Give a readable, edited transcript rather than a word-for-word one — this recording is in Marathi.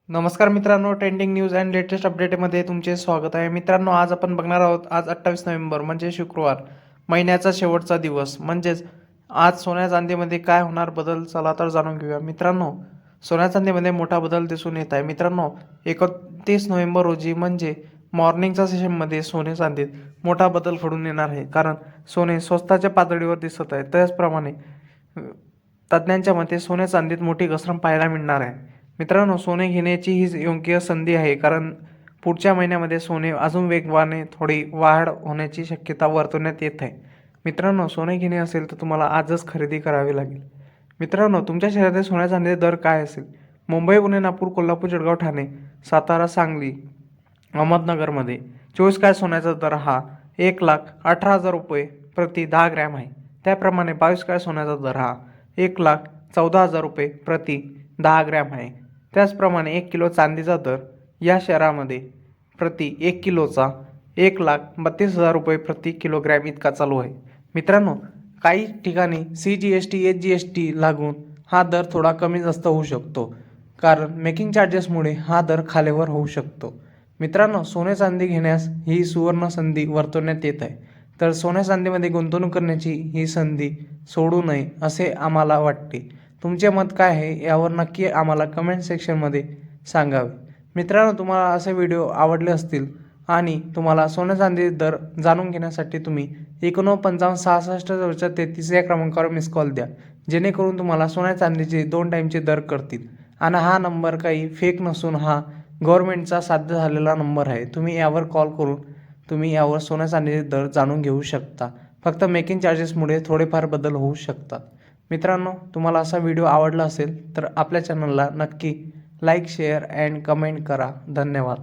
नमस्कार मित्रांनो, ट्रेंडिंग न्यूज अँड लेटेस्ट अपडेटमध्ये तुमचे स्वागत आहे. मित्रांनो, आज आपण बघणार आहोत. आज 28 नोव्हेंबर म्हणजे शुक्रवार, महिन्याचा शेवटचा दिवस. म्हणजेच आज सोन्या चांदीमध्ये काय होणार बदल, चला तर जाणून घेऊया. मित्रांनो, सोन्या चांदीमध्ये मोठा बदल दिसून येत आहे. मित्रांनो, 31 नोव्हेंबर रोजी म्हणजे मॉर्निंगच्या सेशनमध्ये सोने चांदीत मोठा बदल घडून येणार आहे. कारण सोने स्वस्ताच्या पातळीवर दिसत आहे. त्याचप्रमाणे तज्ज्ञांच्या मते सोने चांदीत मोठी घसरण पाहायला मिळणार आहे. मित्रांनो, सोने घेण्याची ही योग्य संधी आहे, कारण पुढच्या महिन्यामध्ये सोने अजून वेगवाने थोडी वाढ होण्याची शक्यता वर्तवण्यात येत आहे. मित्रांनो, सोने घेणे असेल तर तुम्हाला आजच खरेदी करावी लागेल. मित्रांनो, तुमच्या शहरातील सोन्या चांदीचे दर काय असेल? मुंबई, पुणे, नागपूर, कोल्हापूर, जळगाव, ठाणे, सातारा, सांगली, अहमदनगरमध्ये 24 कॅरेट सोन्याचा दर हा 1,18,000 रुपये प्रति 10 ग्रॅम आहे. त्याप्रमाणे 22 कॅरेट सोन्याचा दर हा 1,14,000 रुपये प्रति 10 ग्रॅम आहे. त्याचप्रमाणे 1 किलो चांदीचा दर या शहरामध्ये प्रति 1 किलोचा 1,32,000 रुपये प्रति किलोग्रॅम इतका चालू आहे. मित्रांनो, काही ठिकाणी CGST SGST लागून हा दर थोडा कमी जास्त होऊ शकतो, कारण मेकिंग चार्जेसमुळे हा दर खालीवर होऊ शकतो. मित्रांनो, सोने चांदी घेण्यास ही सुवर्ण संधी वर्तवण्यात येत आहे. तर सोन्या चांदीमध्ये गुंतवणूक करण्याची ही संधी सोडू नये असे आम्हाला वाटते. तुमचे मत काय आहे यावर नक्की आम्हाला कमेंट सेक्शनमध्ये सांगावे. मित्रांनो, तुम्हाला असे व्हिडिओ आवडले असतील आणि तुम्हाला सोन्या चांदी दर जाणून घेण्यासाठी तुम्ही 49 55 66 या क्रमांकावर मिस कॉल द्या, जेणेकरून तुम्हाला सोन्या चांदीचे 2 टाईमचे दर कळतील. आणि हा नंबर काही फेक नसून हा गव्हर्नमेंटचा साध्य झालेला नंबर आहे. तुम्ही यावर कॉल करून तुम्ही यावर सोन्या चांदीचे दर जाणून घेऊ शकता. फक्त मेकिंग चार्जेसमुळे थोडेफार बदल होऊ शकतात. मित्रांनो, तुम्हाला असा व्हिडिओ आवडला असेल तर आपल्या चॅनलला नक्की लाईक, शेअर अँड कमेंट करा. धन्यवाद.